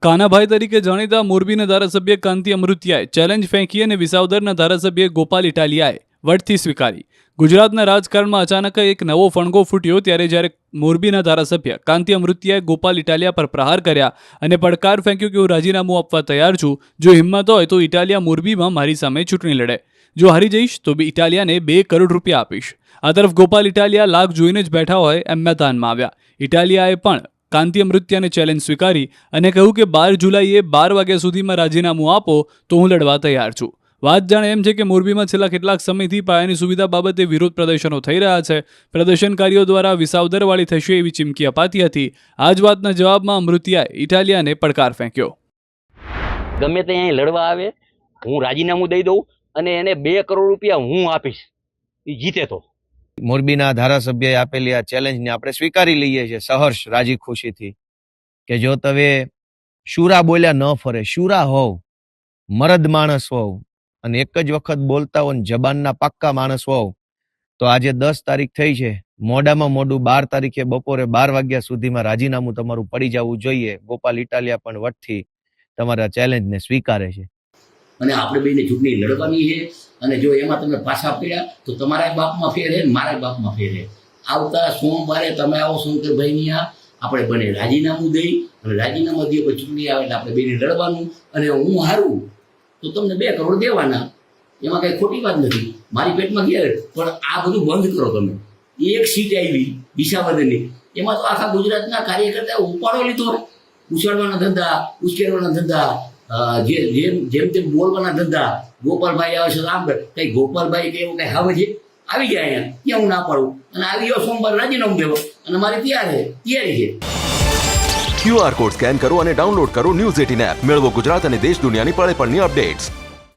કાનાભાઈ તરીકે જાણીતા મોરબીના ધારાસભ્ય કાંતિ અમૃતિયાએ ચેલેન્જ ફેંકી અને વિસાવદરના ધારાસભ્ય ગોપાલ ઇટાલિયાએ વટથી સ્વીકારી. ગુજરાતના રાજકારણમાં અચાનક એક નવો ફણગો ફૂટ્યો ત્યારે જ્યારે મોરબીના ધારાસભ્ય કાંતિ અમૃતિયાએ ગોપાલ ઇટાલિયા પર પ્રહાર કર્યા અને પડકાર ફેંક્યો કે હું રાજીનામું આપવા તૈયાર છું. જો હિંમત હોય તો ઇટાલિયા મોરબીમાં મારી સામે ચૂંટણી લડે. જો હારી જઈશ તો બી ઇટાલિયાને 2 કરોડ રૂપિયા આપીશ. આ તરફ ગોપાલ ઇટાલિયા લાખ જોઈને જ બેઠા હોય એમ મેદાનમાં આવ્યા. ઇટાલિયાએ પણ કાંતિ અમૃતિયાને ચેલેન્જ સ્વીકારી અને કહ્યું કે 12 જુલાઈએ 12 વાગ્યા સુધીમાં રાજીનામું આપો તો હું લડવા તૈયાર છું. વાત જાણે એમ છે કે મોરબીમાં છેલ્લા કેટલાક સમયથી પાયાની સુવિધા બાબતે વિરોધ પ્રદર્શનો થઈ રહ્યા છે. પ્રદર્શનકારીઓ દ્વારા વિસાવદરવાળી થશે એવી ચીમકી અપાતી હતી. આ જ વાતના જવાબમાં અમૃતિયાએ ઇટાલિયાને પડકાર ફેંક્યો. ગમે તે અહીં લડવા આવે હું રાજીનામું દઈ દઉં અને એને 2 કરોડ રૂપિયા હું આપીશ, એ જીતે તો. મોરબીના ધારાસભ્યએ આપેલી આ ચેલેન્જને આપણે સ્વીકારી લઈએ છીએ સહર્ષ રાજી ખુશીથી કે જો તમે શુરા બોલ્યા ન ફરે, શુરા હોવ, મરદ માણસ હોવ અને એક જ વખત બોલતા હો ને જબાનના પાક્કા માણસ હોવ તો આજે 10 તારીખ થઈ છે, મોડામાં મોડું 12 તારીખે બપોરે 12 વાગ્યા સુધીમાં રાજીનામું તમારું પડી જવું જોઈએ. ગોપાલ ઇટાલિયા પણ વટથી તમારા ચેલેન્જને સ્વીકારે છે અને આપણે બેને ચૂંટણી લડવાની છે. અને જો એમાં તમે પાછા પડ્યા તો તમારા બાપમાં ફેર છે, મારા બાપમાં ફેર છે. આવતા સોમવારે તમે આવો શંકરભાઈની આપણે બને રાજીનામું દઈ અને રાજીનામું દઈએ પછી ચૂંટણી આવે એટલે આપણે બેને લડવાનું અને હું હારું તો તમને 2 કરોડ દેવાના. એમાં કઈ ખોટી વાત નથી. મારી પેટમાં ઘેર પણ આ બધું બંધ કરો તમે. એક સીટ આવી વિસાવદરની, એમાં તો આખા ગુજરાતના કાર્યકર્તા ઉપાડો લીધો. ઉછાળવાના ધંધા, ઉશ્કેરવાના ધંધા, જેમ તેમ બોલવાના ધંધા. ગોપાલભાઈ આવે છે આમ કઈ ગોપાલભાઈ કે એવું કઈ આવે છે આવી ગયા અહીંયા, ત્યાં હું ના પાડું અને આવી ગયો સોમવાર રાજીનામું દેવો અને મારી તૈયારી છે. QR કોડ સ્કેન કરો અને ડાઉનલોડ કરો News 18 એપ. મેળવો ગુજરાત અને દેશ દુનિયાની પળે પળની અપડેટ્સ.